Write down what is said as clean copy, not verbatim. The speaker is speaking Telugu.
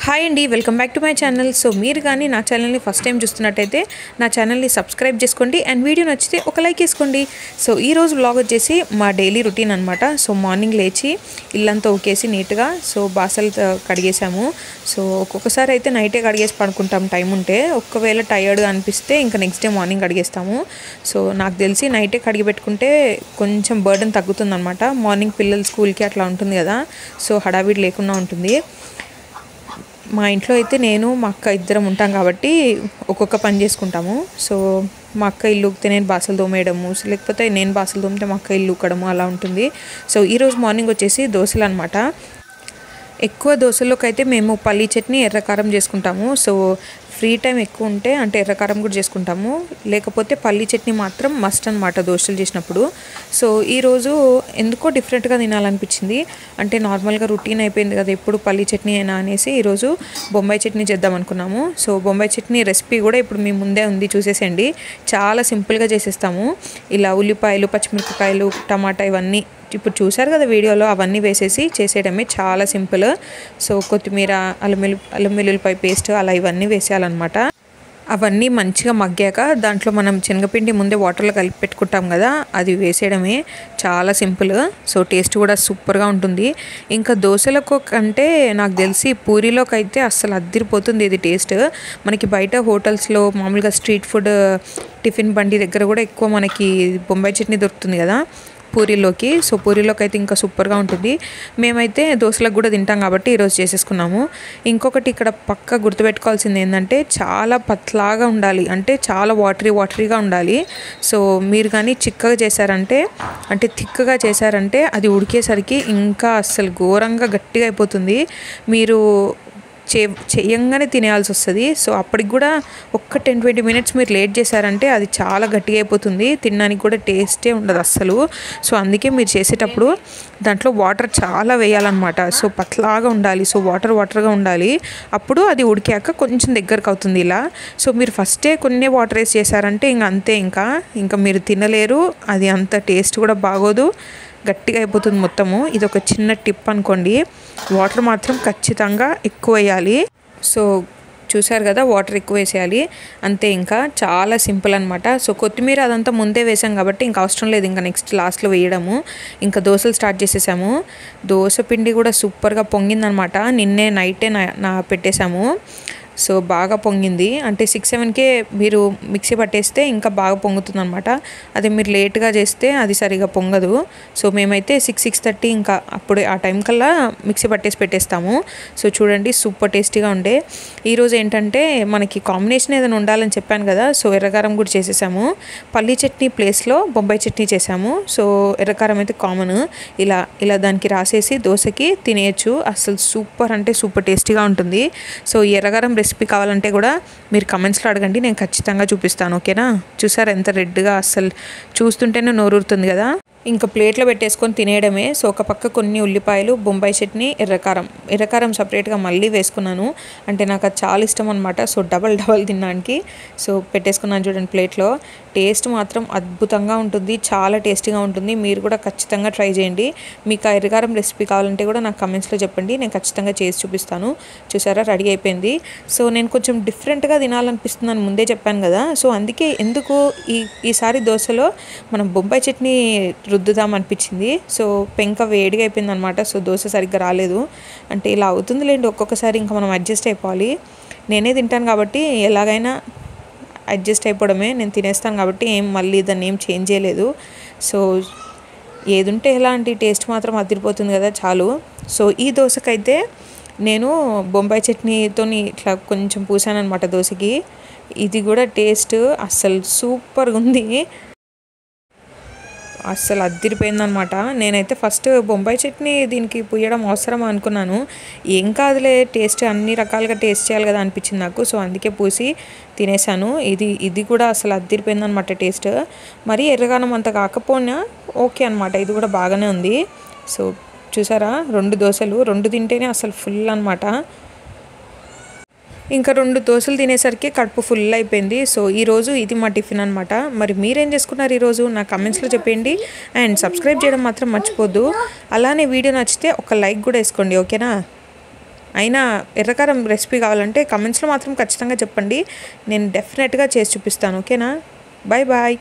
హాయ్ అండి, welcome back to my channel. So మీరు కానీ నా ఛానల్ని ఫస్ట్ టైం చూస్తున్నట్టయితే నా ఛానల్ని సబ్స్క్రైబ్ చేసుకోండి అండ్ వీడియో నచ్చితే ఒక లైక్ వేసుకోండి. సో ఈరోజు వ్లాగ్ వచ్చేసి మా డైలీ రొటీన్ అనమాట. సో మార్నింగ్ లేచి ఇల్లంతా ఊకేసి నీట్గా బాసలు కడిగేసాము. సో ఒక్కొక్కసారి అయితే నైటే కడిగేసి పడుకుంటాం టైం ఉంటే. ఒకవేళ టైర్డ్గా అనిపిస్తే ఇంకా నెక్స్ట్ డే మార్నింగ్ కడిగేస్తాము. సో నాకు తెలిసి నైటే కడిగి పెట్టుకుంటే కొంచెం బర్డెన్ తగ్గుతుందన్నమాట. మార్నింగ్ పిల్లలు స్కూల్కి అట్లా ఉంటుంది కదా, సో హడావిడి లేకుండా ఉంటుంది. మా ఇంట్లో అయితే నేను మా అక్క ఇద్దరం ఉంటాం కాబట్టి ఒక్కొక్క పని చేసుకుంటాము. సో మా అక్క ఇల్లు ఊకితే నేను బాసలు తోమేయడము, లేకపోతే నేను బాసలు తోమితే మా అక్క ఇల్లు ఊకడము అలా ఉంటుంది. సో ఈరోజు మార్నింగ్ వచ్చేసి దోశలు అనమాట. ఎక్కువ దోశల్లోకి అయితే మేము పల్లీ చట్నీ ఎర్రకారం చేసుకుంటాము. సో ఫ్రీ టైం ఎక్కువ ఉంటే అంటే ఎర్రకారం కూడా చేసుకుంటాము, లేకపోతే పల్లీ చట్నీ మాత్రం మస్ట్ అనమాట దోశలు చేసినప్పుడు. సో ఈరోజు ఎందుకో డిఫరెంట్గా తినాలనిపించింది. అంటే నార్మల్గా రొటీన్ అయిపోయింది కదా ఎప్పుడు పల్లీ చట్నీ అయినా అనేసి ఈరోజు బొంబాయి చట్నీ చేద్దాం అనుకున్నాము. సో బొంబాయి చట్నీ రెసిపీ కూడా ఇప్పుడు మీ ముందే ఉంది, చూసేసేయండి. చాలా సింపుల్గా చేసేస్తాము. ఇలా ఉల్లిపాయలు, పచ్చిమిరపకాయలు, టమాటా ఇవన్నీ ఇప్పుడు చూసారు కదా వీడియోలో, అవన్నీ వేసేసి చేసేయడమే, చాలా సింపుల్. సో కొత్తిమీర, అల్లం వెల్లుల్లిపాయ పేస్ట్ అలా ఇవన్నీ వేసేయాలన్నమాట. అవన్నీ మంచిగా మగ్గాక దాంట్లో మనం శనగపిండి ముందే వాటర్లో కలిపి పెట్టుకుంటాం కదా, అది వేసేయడమే, చాలా సింపుల్. సో టేస్ట్ కూడా సూపర్గా ఉంటుంది. ఇంకా దోశలకు కంటే నాకు తెలిసి పూరీలోకి అయితే అస్సలు అద్దిరిపోతుంది ఇది టేస్ట్. మనకి బయట హోటల్స్లో మామూలుగా స్ట్రీట్ ఫుడ్ టిఫిన్ బండి దగ్గర కూడా ఎక్కువ మనకి బొంబాయి చట్నీ దొరుకుతుంది కదా పూరీలోకి. సో పూరీలోకి అయితే ఇంకా సూపర్గా ఉంటుంది. మేమైతే దోశలకు కూడా తింటాం కాబట్టి ఈరోజు చేసేసుకున్నాము. ఇంకొకటి ఇక్కడ పక్క గుర్తుపెట్టుకోవాల్సింది ఏంటంటే చాలా పతలాగా ఉండాలి, అంటే చాలా వాటరీగా ఉండాలి. సో మీరు కానీ చిక్కగా చేశారంటే, అంటే థిక్గా చేశారంటే అది ఉడికేసరికి ఇంకా అస్సలు ఘోరంగా గట్టిగా అయిపోతుంది. మీరు చేయంగానే తినేయాల్సి వస్తుంది. సో అప్పటికి కూడా ఒక్క 10-20 మినిట్స్ మీరు లేట్ చేశారంటే అది చాలా గట్టిగా అయిపోతుంది, తినడానికి కూడా టేస్టే ఉండదు అస్సలు. సో అందుకే మీరు చేసేటప్పుడు దాంట్లో వాటర్ చాలా వేయాలన్నమాట. సో పతలాగా ఉండాలి, సో వాటర్గా ఉండాలి. అప్పుడు అది ఉడికాక కొంచెం దగ్గరకు అవుతుంది ఇలా. సో మీరు ఫస్టే కొన్ని వాటర్ వేసి చేశారంటే ఇంకా అంతే, ఇంకా మీరు తినలేరు, అది అంత టేస్ట్ కూడా బాగోదు, గట్టిగా అయిపోతుంది మొత్తము. ఇది ఒక చిన్న టిప్ అనుకోండి. వాటర్ మాత్రం ఖచ్చితంగా ఎక్కువ వేయాలి. సో చూసారు కదా, వాటర్ ఎక్కువ వేసేయాలి అంతే. ఇంకా చాలా సింపుల్ అనమాట. సో కొత్తిమీర అదంతా ముందే వేసాం కాబట్టి ఇంకా అవసరం లేదు, ఇంకా నెక్స్ట్ లాస్ట్లో వేయడము. ఇంకా దోశలు స్టార్ట్ చేసేసాము. దోశ పిండి కూడా సూపర్గా పొంగిందనమాట. నిన్నే నైటే పెట్టేశాము. సో బాగా పొంగింది. అంటే 6-7కే మీరు మిక్సీ పట్టేస్తే ఇంకా బాగా పొంగుతుంది అనమాట. అదే మీరు లేట్గా చేస్తే అది సరిగా పొంగదు. సో మేమైతే 6-6:30 ఇంకా అప్పుడే ఆ టైం కల్లా మిక్సీ పట్టేసి పెట్టేస్తాము. సో చూడండి సూపర్ టేస్టీగా ఉండే. ఈరోజు ఏంటంటే మనకి కాంబినేషన్ ఏదైనా ఉండాలని చెప్పాను కదా, సో ఎర్రకారం కూడా చేసేసాము. పల్లీ చట్నీ ప్లేస్లో బొంబాయి చట్నీ చేసాము. సో ఎర్రకారం అయితే కామన్, ఇలా దానికి రాసేసి దోశకి తినేయచ్చు. అసలు సూపర్ అంటే సూపర్ టేస్టీగా ఉంటుంది. సో ఎర్రకారం రెసిపీ కావాలంటే కూడా మీరు కమెంట్స్లో అడగండి, నేను ఖచ్చితంగా చూపిస్తాను. ఓకేనా? చూసారు ఎంత రెడ్గా, అస్సలు చూస్తుంటేనే నోరూరుతుంది కదా. ఇంకా ప్లేట్లో పెట్టేసుకొని తినేయడమే. సో ఒక పక్క కొన్ని ఉల్లిపాయలు, బొంబాయి చట్నీ, ఎర్రకారం సపరేట్గా మళ్ళీ వేసుకున్నాను. అంటే నాకు అది చాలా ఇష్టం అనమాట. సో డబల్ తినడానికి సో పెట్టేసుకున్నాను చూడండి ప్లేట్లో. టేస్ట్ మాత్రం అద్భుతంగా ఉంటుంది, చాలా టేస్టీగా ఉంటుంది. మీరు కూడా ఖచ్చితంగా ట్రై చేయండి. మీకు ఆ ఎర్రకారం రెసిపీ కావాలంటే కూడా నాకు కమెంట్స్లో చెప్పండి, నేను ఖచ్చితంగా చేసి చూపిస్తాను. చూసారా రెడీ అయిపోయింది. సో నేను కొంచెం డిఫరెంట్గా తినాలనిపిస్తుందని ముందే చెప్పాను కదా, సో అందుకే ఎందుకు ఈసారి దోశలో మనం బొంబాయి చట్నీ రుద్దుదాం అనిపించింది. సో పెంక వేడిగా అయిపోయింది అనమాట. సో దోశ సరిగ్గా రాలేదు. అంటే ఇలా అవుతుంది లేండి ఒక్కొక్కసారి, ఇంకా మనం అడ్జస్ట్ అయిపోవాలి. నేనే తింటాను కాబట్టి ఎలాగైనా అడ్జస్ట్ అయిపోవడమే. నేను తినేస్తాను కాబట్టి మళ్ళీ దాన్ని ఏం చేంజ్ చేయలేదు. సో ఏది ఉంటే ఎలాంటి టేస్ట్ మాత్రం అదిరిపోతుంది కదా, చాలు. సో ఈ దోశకైతే నేను బొంబాయి చట్నీతో ఇట్లా కొంచెం పూసాను అనమాట దోశకి. ఇది కూడా టేస్ట్ అస్సలు సూపర్గా ఉంది, అస్సలు అద్దిరిపోయిందనమాట. నేనైతే ఫస్ట్ బొంబాయి చట్నీ దీనికి పూయడం అవసరం అనుకున్నాను. ఏం కాదులే, టేస్ట్ అన్ని రకాలుగా టేస్ట్ చేయాలి కదా అనిపించింది నాకు. సో అందుకే పూసి తినేసాను. ఇది కూడా అసలు అద్దిరిపోయిందనమాట టేస్ట్. మరి ఎర్రగానం అంత కాకపోయినా ఓకే అనమాట, ఇది కూడా బాగానే ఉంది. సో చూసారా 2 దోశలు, 2 తింటేనే అసలు ఫుల్ అనమాట. ఇంకా 2 దోశలు తినేసరికి కడుపు ఫుల్ అయిపోయింది. సో ఈరోజు ఇది మా టిఫిన్ అనమాట. మరి మీరేం చేసుకున్నారు ఈరోజు నా కమెంట్స్లో చెప్పండి. అండ్ సబ్స్క్రైబ్ చేయడం మాత్రం మర్చిపోద్దు. అలానే వీడియో నచ్చితే ఒక లైక్ కూడా వేసుకోండి. ఓకేనా? అయినా ఎర్రకారం రెసిపీ కావాలంటే కమెంట్స్లో మాత్రం ఖచ్చితంగా చెప్పండి, నేను డెఫినెట్గా చేసి చూపిస్తాను. ఓకేనా? Bye bye.